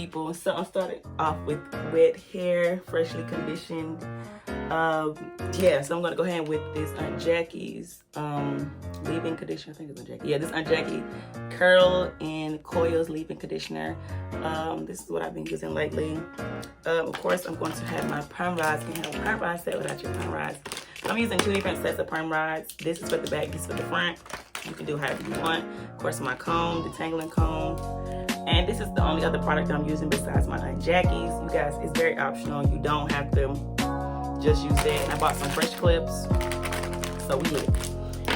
people. So I'm starting off with wet hair, freshly conditioned. Yeah, so I'm gonna go ahead with this Aunt Jackie's leave-in conditioner. I think it's Aunt Jackie. Yeah, this Aunt Jackie curl and coils leave-in conditioner. This is what I've been using lately. Of course, I'm going to have my perm rods. You can have a perm rod set without your perm rods. I'm using 2 different sets of perm rods. This is for the back, this is for the front. You can do however you want. Of course, my comb, detangling comb. And this is the only other product I'm using besides my Aunt Jackie's. You guys, it's very optional. You don't have to just use that. And I bought some fresh clips, so we lit.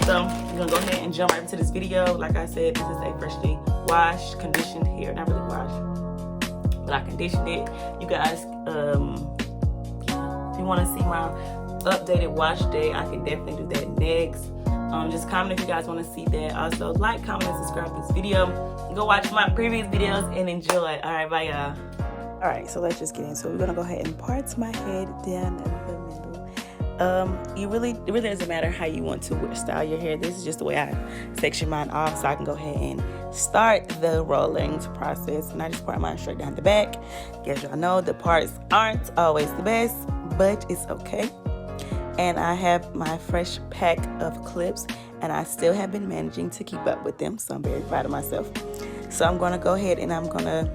So we're gonna go ahead and jump right into this video. Like I said, this is a freshly washed, conditioned hair. Not really washed, but I conditioned it. You guys, if you want to see my updated wash day, I can definitely do that next. Just comment if you guys want to see that. Also, like, comment, and subscribe to this video. Go watch my previous videos and enjoy. All right, bye, y'all. All right, so let's just get into it. We're gonna go ahead and part my head down the middle. It really doesn't matter how you want to style your hair. This is just the way I section mine off, so I can go ahead and start the rolling process. And I just part mine straight down the back. As y'all know, the parts aren't always the best, but it's okay. And I have my fresh pack of clips, and I still have been managing to keep up with them, so I'm very proud of myself. So I'm going to go ahead and I'm going to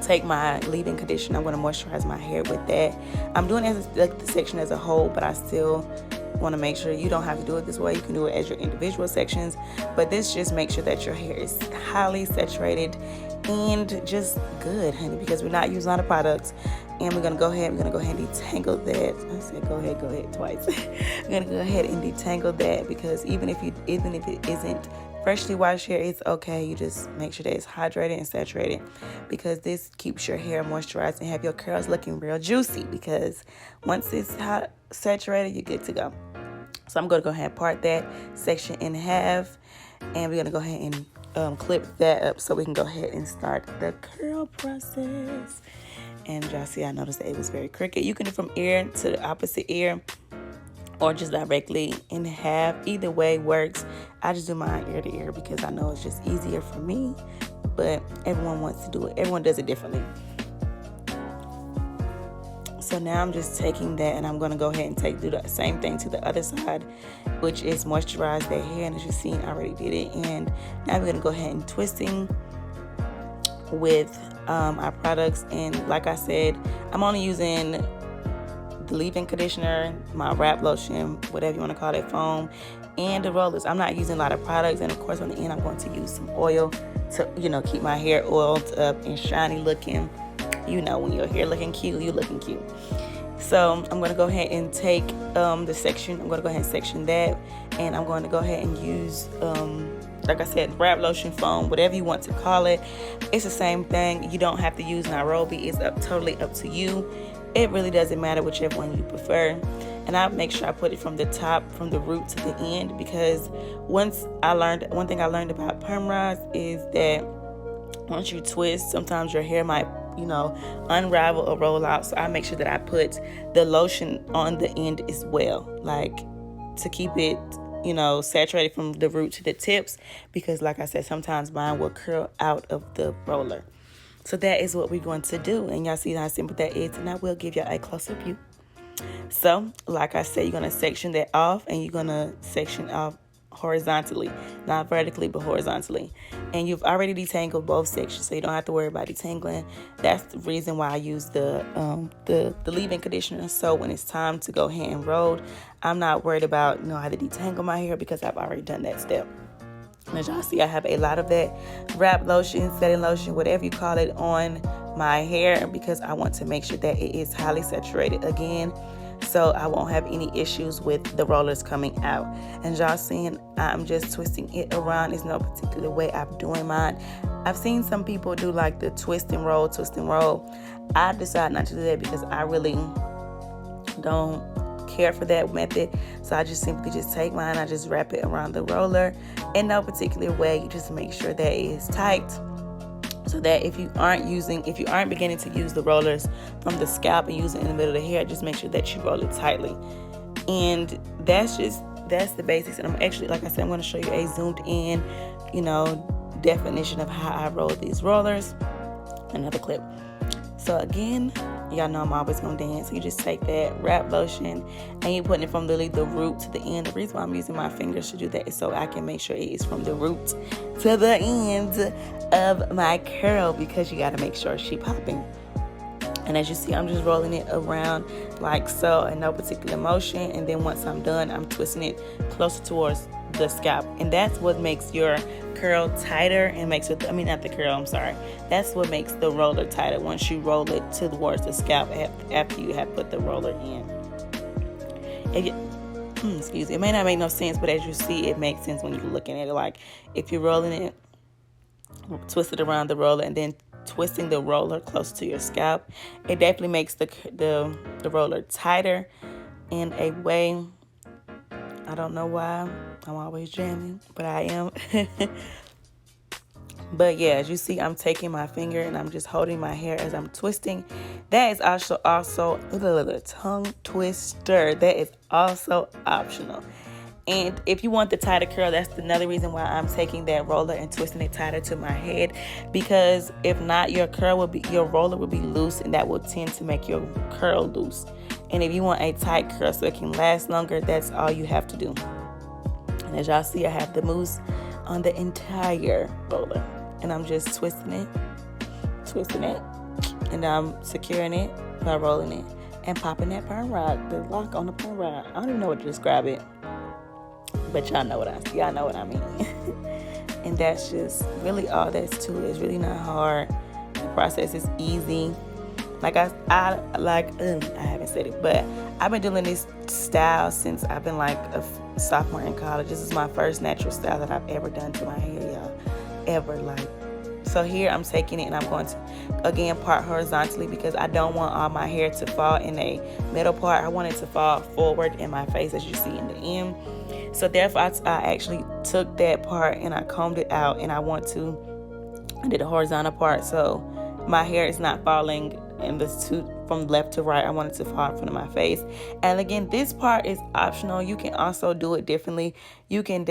take my leave-in conditioner. I'm going to moisturize my hair with that. I'm doing it as the section as a whole, but I still want to make sure you don't have to do it this way. You can do it as your individual sections, but this just makes sure that your hair is highly saturated and just good, honey, because we're not using a lot of products. And we're gonna go ahead and detangle that. I said go ahead twice. I'm gonna go ahead and detangle that, because even if it isn't freshly washed hair, it's okay. You just make sure that it's hydrated and saturated, because this keeps your hair moisturized and have your curls looking real juicy, because once it's hot saturated, you're good to go. So I'm gonna go ahead and part that section in half, and we're gonna go ahead and clip that up so we can go ahead and start the curl process. And y'all see, I noticed that it was very crooked. You can do from ear to the opposite ear, or just directly in half. Either way works. I just do mine ear to ear because I know it's just easier for me, but everyone wants to do it. Everyone does it differently. So now I'm just taking that, and I'm going to go ahead and do the same thing to the other side, which is moisturize their hair. And as you've seen, I already did it. And now we're going to go ahead and twisting with our products. And like I said, I'm only using the leave-in conditioner, my wrap lotion, whatever you want to call it, foam, and the rollers. I'm not using a lot of products. And of course, on the end, I'm going to use some oil to, keep my hair oiled up and shiny looking. When your hair looking cute, you looking cute. So I'm going to go ahead and take the section. I'm going to go ahead and section that, and I'm going to go ahead and use like I said, wrap lotion, foam, whatever you want to call it. It's the same thing. You don't have to use Nairobi. It's totally up to you. It really doesn't matter whichever one you prefer. And I make sure I put it from the top, from the root to the end, because one thing I learned about perm rods is that once you twist, sometimes your hair might, unravel or roll out. So I make sure that I put the lotion on the end as well, like to keep it saturated from the root to the tips, because like I said, sometimes mine will curl out of the roller. So that is what we're going to do, and y'all see how simple that is, and I will give y'all a closer view. So like I said, you're going to section that off, and you're going to section off horizontally, not vertically but horizontally. And you've already detangled both sections, so you don't have to worry about detangling. That's the reason why I use the leave-in conditioner. So when it's time to go ahead and roll, I'm not worried about how to detangle my hair, because I've already done that step. And as y'all see, I have a lot of that wrap lotion, setting lotion, whatever you call it, on my hair, because I want to make sure that it is highly saturated again, so I won't have any issues with the rollers coming out. And y'all seeing, I'm just twisting it around. There's no particular way I'm doing mine. I've seen some people do like the twist and roll. I decided not to do that because I really don't care for that method. So I just simply take mine, I just wrap it around the roller in no particular way. You just make sure that it is tight, so that if you aren't beginning to use the rollers from the scalp and use it in the middle of the hair, just make sure that you roll it tightly. And that's the basics. And I'm actually, like I said, I'm going to show you a zoomed in, definition of how I roll these rollers. another clip. So again, y'all know I'm always gonna dance. You just take that wrap lotion and you're putting it from literally the root to the end. The reason why I'm using my fingers to do that is so I can make sure it is from the root to the end of my curl, because you gotta make sure she popping. And as you see, I'm just rolling it around like so in no particular motion. And then once I'm done, I'm twisting it closer towards the scalp. And that's what makes your curl tighter and makes it, not the curl, I'm sorry. That's what makes the roller tighter once you roll it towards the scalp after you have put the roller in. Excuse me, it may not make no sense, but as you see, it makes sense when you're looking at it. Like if you're rolling it, twist it around the roller and then twisting the roller close to your scalp, it definitely makes the roller tighter in a way. I don't know why I'm always jamming, but I am. But yeah, as you see, I'm taking my finger and I'm just holding my hair as I'm twisting. That is also a tongue twister. That is also optional. And if you want the tighter curl, that's another reason why I'm taking that roller and twisting it tighter to my head. Because if not, your roller will be loose, and that will tend to make your curl loose. And if you want a tight curl so it can last longer, that's all you have to do. And as y'all see, I have the mousse on the entire roller. And I'm just twisting it, and I'm securing it by rolling it and popping that perm rod, the lock on the perm rod. I don't even know what to describe it, but y'all know what I mean. And that's just really all that's to it. It's really not hard. The process is easy. Like I haven't said it, but I've been doing this style since I've been like a sophomore in college. This is my first natural style that I've ever done to my hair, y'all. Ever. Like, so here I'm taking it and I'm going to again part horizontally, because I don't want all my hair to fall in a middle part. I want it to fall forward in my face, as you see in the end. So therefore I actually took that part and I combed it out, and I did a horizontal part so my hair is not falling in this from left to right. I want it to fall in front of my face. And again, this part is optional. You can also do it differently. You can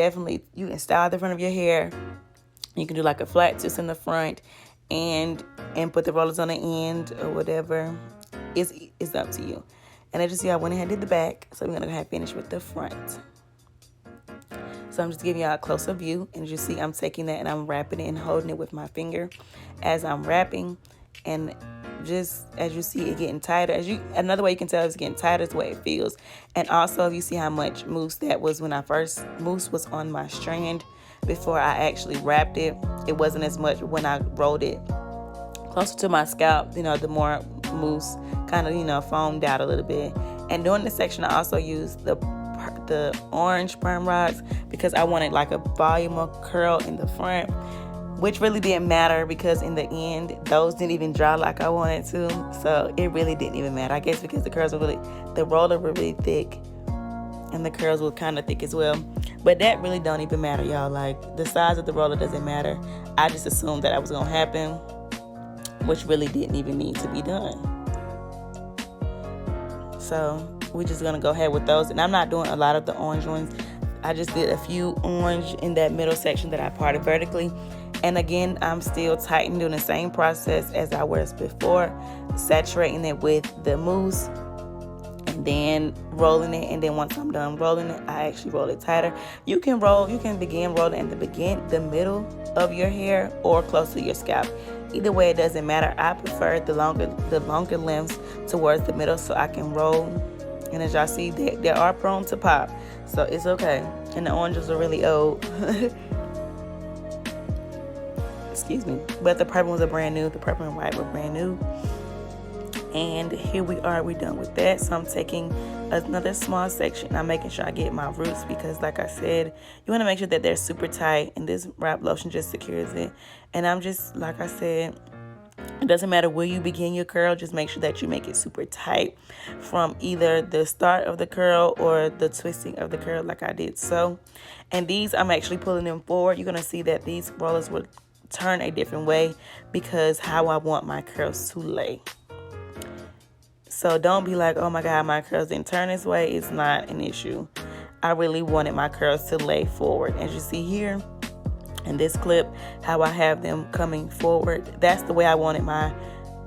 style the front of your hair. You can do like a flat twist in the front and put the rollers on the end or whatever. It's up to you. And as you see, I went ahead and did the back. So we're going to go ahead and finish with the front. So I'm just giving y'all a closer view. And as you see, I'm taking that and I'm wrapping it and holding it with my finger as I'm wrapping. And just as you see it getting tighter, another way you can tell it's getting tighter is the way it feels. And also, if you see how much mousse that was when mousse was on my strand before I actually wrapped it, it wasn't as much when I rolled it closer to my scalp. The more mousse kind of foamed out a little bit. And during this section, I also used the orange perm rods because I wanted like a volume of curl in the front, which really didn't matter because in the end, those didn't even dry like I wanted to. So it really didn't even matter. I guess because the roller were really thick and the curls were kind of thick as well. But that really don't even matter, y'all. Like, the size of the roller doesn't matter. I just assumed that was going to happen, which really didn't even need to be done. So we're just going to go ahead with those. And I'm not doing a lot of the orange ones. I just did a few orange in that middle section that I parted vertically. And again, I'm still tightening, doing the same process as I was before, saturating it with the mousse and then rolling it. And then once I'm done rolling it, I actually roll it tighter. You can begin rolling in the middle of your hair or close to your scalp. Either way, it doesn't matter. I prefer the longer lengths towards the middle so I can roll. And as y'all see, they are prone to pop, so it's okay. And the oranges are really old. Excuse me. But the purple ones are brand new. The purple and white were brand new. And here we are. We're done with that. So I'm taking another small section. I'm making sure I get my roots because, like I said, you want to make sure that they're super tight. And this wrap lotion just secures it. And I'm just, like I said, it doesn't matter where you begin your curl. Just make sure that you make it super tight from either the start of the curl or the twisting of the curl like I did so. And these, I'm actually pulling them forward. You're going to see that these rollers will turn a different way because how I want my curls to lay. So don't be like, oh my God, my curls didn't turn this way. It's not an issue. I really wanted my curls to lay forward. As you see here, And this clip, how I have them coming forward, that's the way I wanted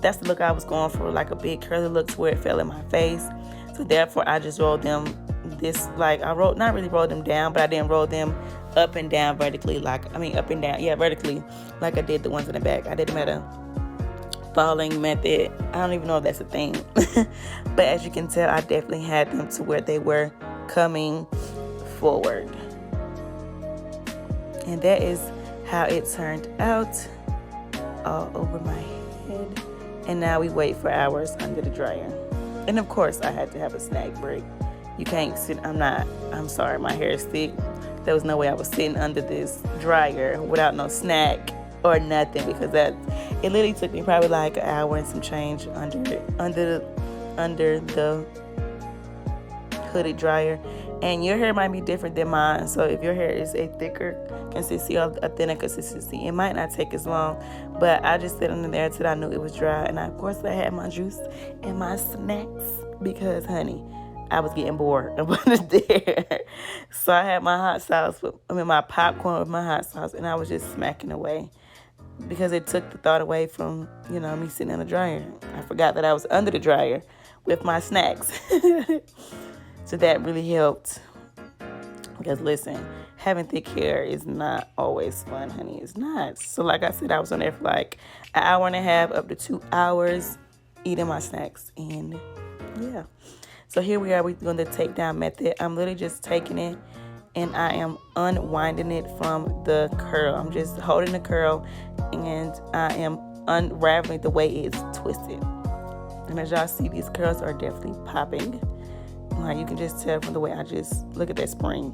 that's the look I was going for, like a big curly look to where it fell in my face. So therefore I just rolled them this, like not really rolled them down, but I didn't roll them up and down vertically, up and down, yeah, vertically, like I did the ones in the back. I did them at a falling method. I don't even know if that's a thing. But as you can tell, I definitely had them to where they were coming forward. And that is how it turned out, all over my head. And now we wait for hours under the dryer. And of course I had to have a snack break. You can't sit, I'm sorry, my hair is thick. There was no way I was sitting under this dryer without no snack or nothing, because it literally took me probably like an hour and some change under the hooded dryer. And your hair might be different than mine, so if your hair is a thicker consistency or a thinner consistency, it might not take as long. But I just sit under there until I knew it was dry. And of course I had my juice and my snacks because, honey, I was getting bored of there. So I had my hot sauce, my popcorn with my hot sauce, and I was just smacking away because it took the thought away from, me sitting in the dryer. I forgot that I was under the dryer with my snacks. So that really helped. Because listen, having thick hair is not always fun, honey. It's not. So like I said, I was on there for like an hour and a half up to 2 hours eating my snacks. And yeah. So here we are. We're doing the takedown method. I'm literally just taking it and I am unwinding it from the curl. I'm just holding the curl and I am unraveling the way it's twisted. And as y'all see, these curls are definitely popping. Like you can just tell from the way I just look at that spring.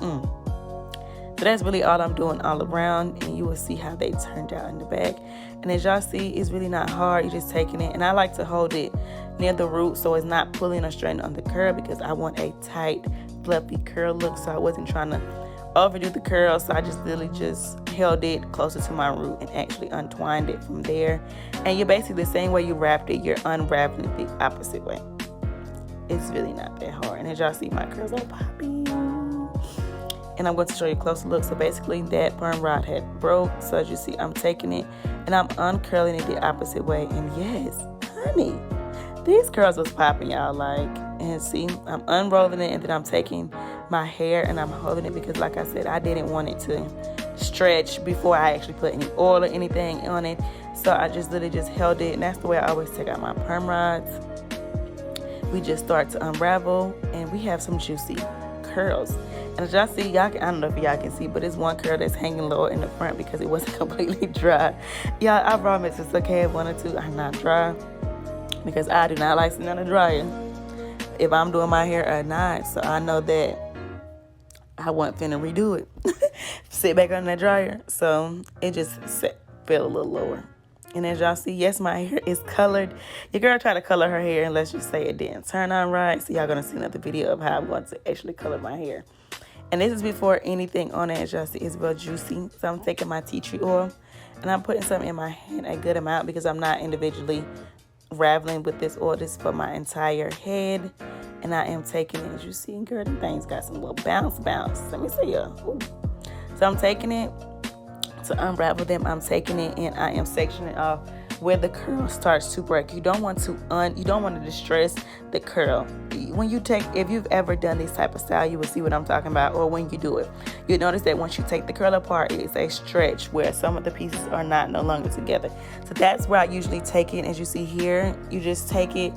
So that's really all I'm doing all around, and you will see how they turned out in the back. And as y'all see, it's really not hard. You're just taking it, and I like to hold it near the root so it's not pulling or straightening on the curl, because I want a tight, fluffy curl look. So I wasn't trying to overdo the curl, so I just literally just held it closer to my root and actually untwined it from there. And you're basically the same way you wrapped it, you're unwrapping it the opposite way. It's really not that hard. And as y'all see, my curls are popping. And I'm going to show you a closer look. So basically that perm rod had broke. So as you see, I'm taking it and I'm uncurling it the opposite way. And yes, honey, these curls was popping, y'all. And see, I'm unrolling it and then I'm taking my hair and I'm holding it because like I said, I didn't want it to stretch before I actually put any oil or anything on it. So I just literally just held it. And that's the way I always take out my perm rods. We just start to unravel and we have some juicy curls. And as y'all see, I don't know if y'all can see, but it's one curl that's hanging lower in the front because it wasn't completely dry. Y'all, I promise it's okay if one or two are not dry because I do not like sitting on the dryer if I'm doing my hair or not. So I know that I wasn't finna redo it. Sit back on that dryer. So it just fell a little lower. And as y'all see, yes, my hair is colored. Your girl tried to color her hair and let's just say it didn't turn out right. So y'all gonna see another video of how I'm going to actually color my hair. And this is before anything on it. As y'all see, it's real juicy. So I'm taking my tea tree oil and I'm putting some in my hand, a good amount, because I'm not individually raveling with this oil. This is for my entire head. And I am taking it, as you see, girl, them things got some little bounce. Let me see ya. Ooh. So I'm taking it to unravel them. I'm taking it and I am sectioning off where the curl starts to break. You don't want to distress the curl. If you've ever done this type of style, you will see what I'm talking about. Or when you do it, you'll notice that once you take the curl apart, it's a stretch where some of the pieces are no longer together. So that's where I usually take it. As you see here, you just take it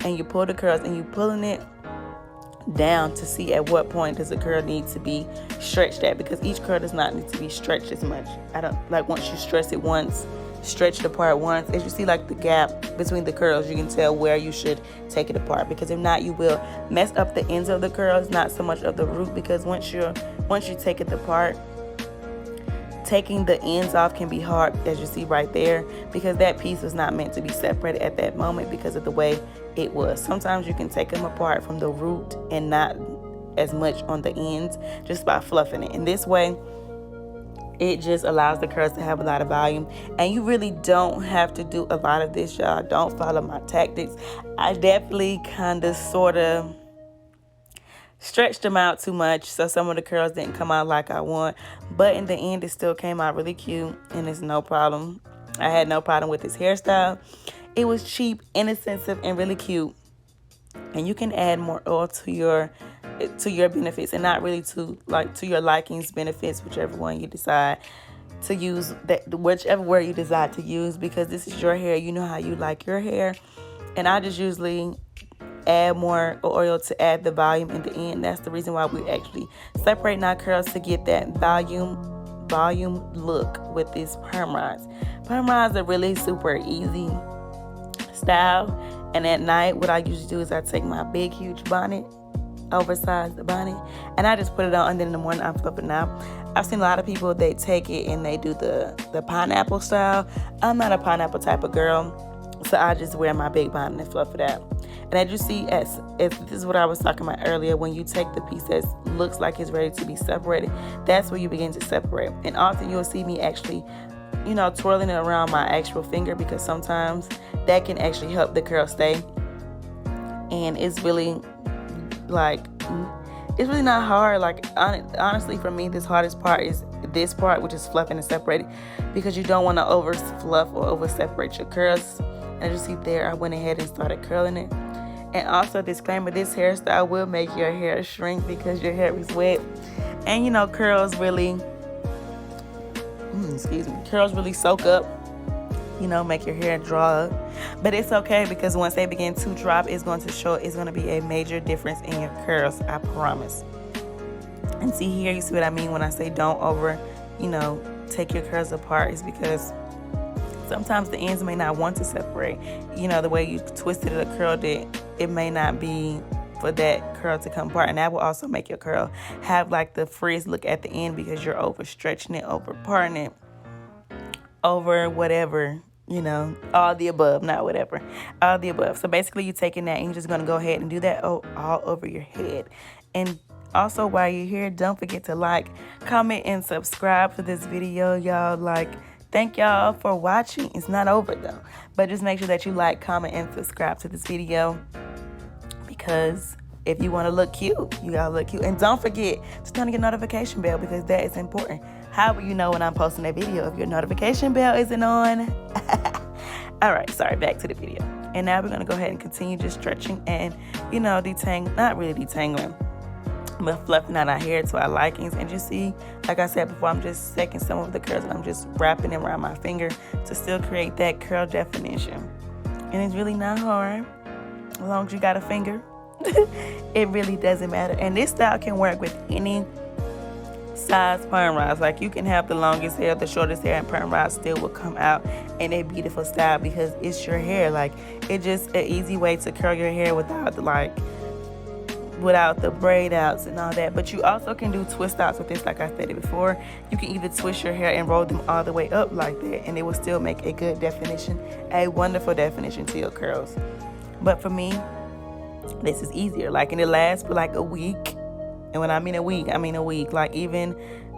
and you pull the curls and you pulling it down to see at what point does the curl need to be stretched at, because each curl does not need to be stretched as much. I don't like once you stretch it once, stretch it apart once, as you see like the gap between the curls, you can tell where you should take it apart, because if not, you will mess up the ends of the curls, not so much of the root, because once you take it apart, taking the ends off can be hard, as you see right there, because that piece was not meant to be separated at that moment because of the way it was. Sometimes you can take them apart from the root and not as much on the ends just by fluffing it. In this way, it just allows the curls to have a lot of volume, and you really don't have to do a lot of this, y'all. Don't follow my tactics. I definitely kind of sort of stretched them out too much, so some of the curls didn't come out like I want. But in the end, it still came out really cute, and it's no problem. I had no problem with this hairstyle. It was cheap, inexpensive, and really cute. And you can add more oil to your benefits, and not really to your likings, benefits, whichever one you decide to use, that whichever word you decide to use, because this is your hair. You know how you like your hair. And I just usually add more oil to add the volume in the end. That's the reason why we actually separating our curls, to get that volume look with these perm rods. Perm rods are really super easy style. And at night, what I usually do is I take my big huge bonnet, oversized bonnet, and I just put it on, and then in the morning I flip it out. I've seen a lot of people, they take it and they do the pineapple style. I'm not a pineapple type of girl, so I just wear my big bonnet and fluff it out. And as you see, as this is what I was talking about earlier, when you take the piece that looks like it's ready to be separated, that's where you begin to separate. And often you'll see me actually, twirling it around my actual finger, because sometimes that can actually help the curl stay. And it's really it's really not hard. Like, honestly, for me, this hardest part is this part, which is fluffing and separating, because you don't want to over fluff or over separate your curls. And as you see there, I went ahead and started curling it. And also, disclaimer, this hairstyle will make your hair shrink because your hair is wet. And curls really curls really soak up, make your hair dry up. But it's okay, because once they begin to drop, it's going to be a major difference in your curls, I promise. And see here, you see what I mean when I say don't over, take your curls apart, is because sometimes the ends may not want to separate. The way you twisted it or curled it, it may not be for that curl to come apart. And that will also make your curl have like the frizz look at the end, because you're overstretching it, over parting it, over whatever, all the above, not whatever, all the above. So basically, you're taking that and you're just going to go ahead and do that all over your head. And also, while you're here, don't forget to like, comment, and subscribe to this video, y'all. Thank y'all for watching. It's not over though, but just make sure that you like, comment, and subscribe to this video, because if you want to look cute, you gotta look cute. And don't forget to turn on your notification bell, because that is important. How will you know when I'm posting a video if your notification bell isn't on? All right, sorry, back to the video. And now we're gonna go ahead and continue just stretching and, detangling, not really detangling, but fluffing out our hair to our likings. And just see, like I said before, I'm just taking some of the curls and I'm just wrapping it around my finger to still create that curl definition. And it's really not hard, as long as you got a finger. It really doesn't matter. And this style can work with any size perm rods. Like, you can have the longest hair, the shortest hair, and perm rods still will come out in a beautiful style, because it's your hair. Like, it's just an easy way to curl your hair without the braid outs and all that. But you also can do twist outs with this. Like I said it before, you can either twist your hair and roll them all the way up like that, and it will still make a good definition, a wonderful definition to your curls. But for me, this is easier. And it lasts for a week. And when I mean a week, I mean a week. Even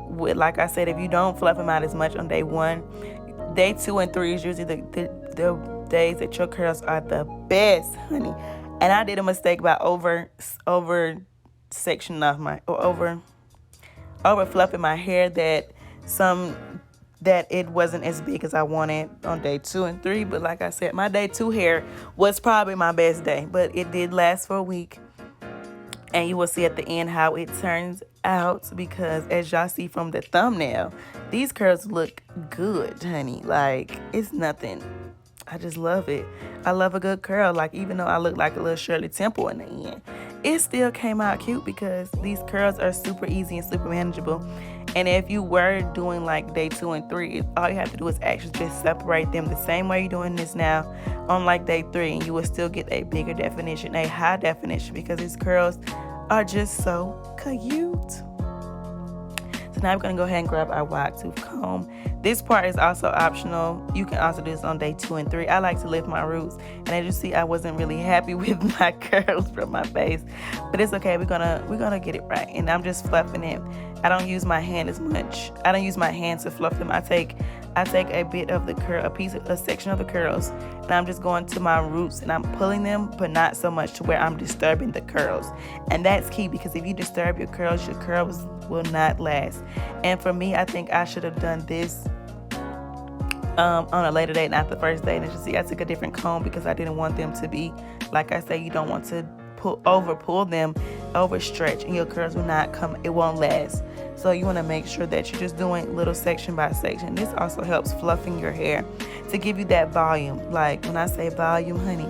with, like I said, if you don't fluff them out as much on day 1, day 2 and 3 is usually the days that your curls are the best, honey. And I did a mistake by over section off over fluffing my hair, that it wasn't as big as I wanted on day 2 and 3. But like I said, my day 2 hair was probably my best day, but it did last for a week. And you will see at the end how it turns out, because as y'all see from the thumbnail, these curls look good, honey. It's nothing. I just love it. I love a good curl. Even though I look like a little Shirley Temple in the end, it still came out cute, because these curls are super easy and super manageable. And if you were doing day 2 and 3, all you have to do is actually just separate them the same way you're doing this now on day 3, and you will still get a bigger definition, a high definition, because these curls are just so cute. So now we're going to go ahead and grab our wide tooth comb. This part is also optional. You can also do this on day 2 and 3. I like to lift my roots, and as you see, I wasn't really happy with my curls from my face, but it's okay. We're gonna get it right. And I'm just fluffing it. I don't use my hand as much. I don't use my hand to fluff them. I take I take a bit of the curl, a section of the curls, and I'm just going to my roots and I'm pulling them, but not so much to where I'm disturbing the curls. And that's key, because if you disturb your curls will not last. And for me, I think I should have done this on a later date, not the first day. And as you see, I took a different comb because I didn't want them to be, like I say, you don't want to pull them, overstretch, and your curls will not come, it won't last. So you want to make sure that you're just doing little section by section. This also helps fluffing your hair to give you that volume. Like when I say volume, honey,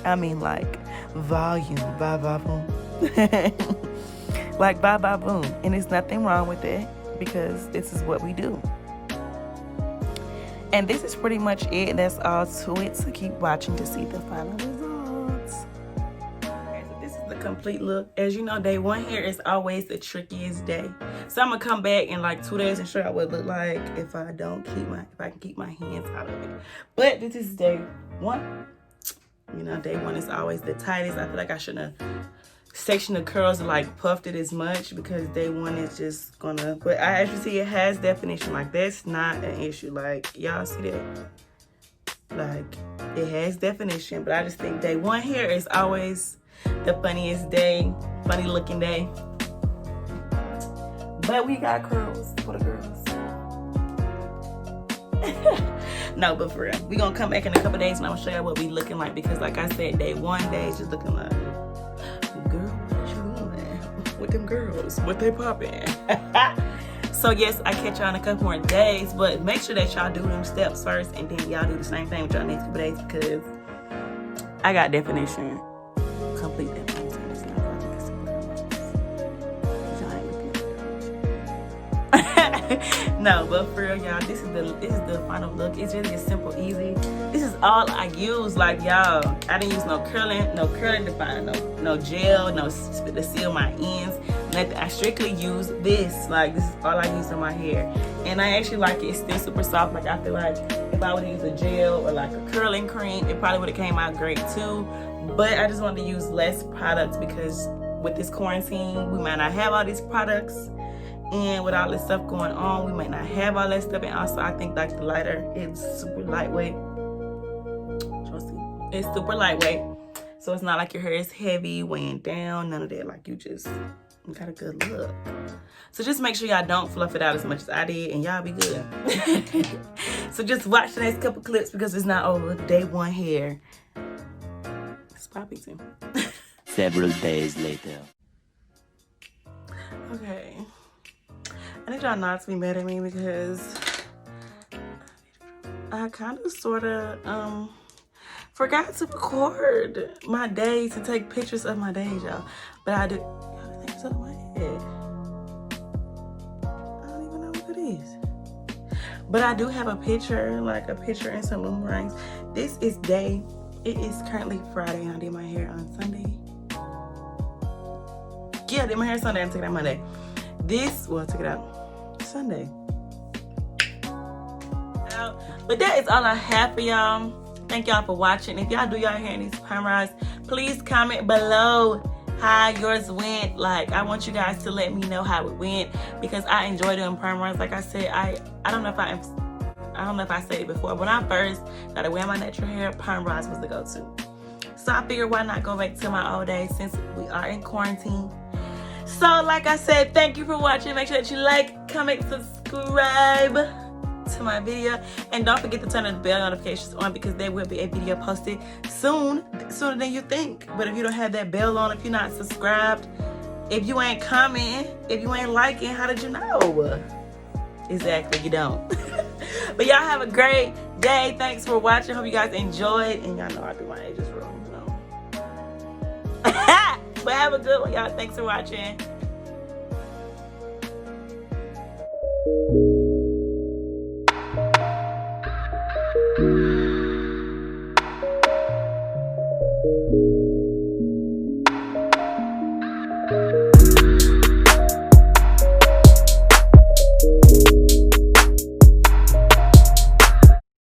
I mean like volume, ba ba boom. Like ba ba boom. And there's nothing wrong with it, because this is what we do. And this is pretty much it. That's all to it. So keep watching to see the final results. Okay, so this is the complete look. As you know, day 1 hair is always the trickiest day. So I'm gonna come back in like 2 days and show you what it look like if I can keep my hands out of it. But this is day 1. You know, day 1 is always the tightest. I feel like I shouldn't have sectioned the curls, like puffed it as much, because day 1 is just gonna, but I actually see it has definition. Like that's not an issue. Like y'all see that? Like it has definition, but I just think day 1 hair is always the funniest day, funny looking day. But we got curls for the girls. No, but for real, we gonna come back in a couple days and I'm gonna show you what we looking like, because like I said, day 1 day is just looking like, girl, what you doing with them girls? What they popping? So yes, I catch y'all in a couple more days, but make sure that y'all do them steps first, and then y'all do the same thing with y'all next couple days, because I got definition, complete definition. It's not gonna make it No, but for real, y'all, this is the final look. It's really simple, easy. This is all I use. Like y'all, I didn't use no curling definer, no gel, no to seal my ends. Nothing. I strictly use this. Like this is all I use on my hair, and I actually like it. It's still super soft. Like I feel like if I would use a gel or like a curling cream, it probably would have came out great too. But I just wanted to use less products, because with this quarantine, we might not have all these products. And with all this stuff going on, we might not have all that stuff. And also, I think like the lighter is super lightweight. It's super lightweight. So it's not like your hair is heavy, weighing down, none of that. Like you got a good look. So just make sure y'all don't fluff it out as much as I did, and y'all be good. So just watch the next couple clips, because it's not over. Day 1 hair. It's popping too. Several days later. Okay. I need y'all not to be mad at me, because I kind of sort of forgot to record my days and take pictures of my days, y'all. But I do. Y'all think it's on my head. I don't even know what it is. But I do have a picture, like a picture and some boomerangs. This is day. It is currently Friday, and I did my hair on Sunday. Yeah, I did my hair Sunday and took it out Monday. I took it out Sunday. But that is all I have for y'all. Thank y'all for watching. If y'all do y'all hair in these perm rods, please comment below how yours went. Like, I want you guys to let me know how it went, because I enjoy doing perm rods. Like I said, I don't know if I said it before. When I first started wearing my natural hair, perm rods was the go-to. So I figured, why not go back to my old days, since we are in quarantine. So like I said, thank you for watching. Make sure that you like, comment, subscribe to my video, and don't forget to turn the bell notifications on, because there will be a video posted sooner than you think. But if you don't have that bell on, if you're not subscribed, if you ain't commenting, if you ain't liking, how did you know? Exactly, you don't. But y'all have a great day. Thanks for watching. Hope you guys enjoyed, and y'all know I do my ages wrong, so. But have a good one, y'all. Thanks for watching.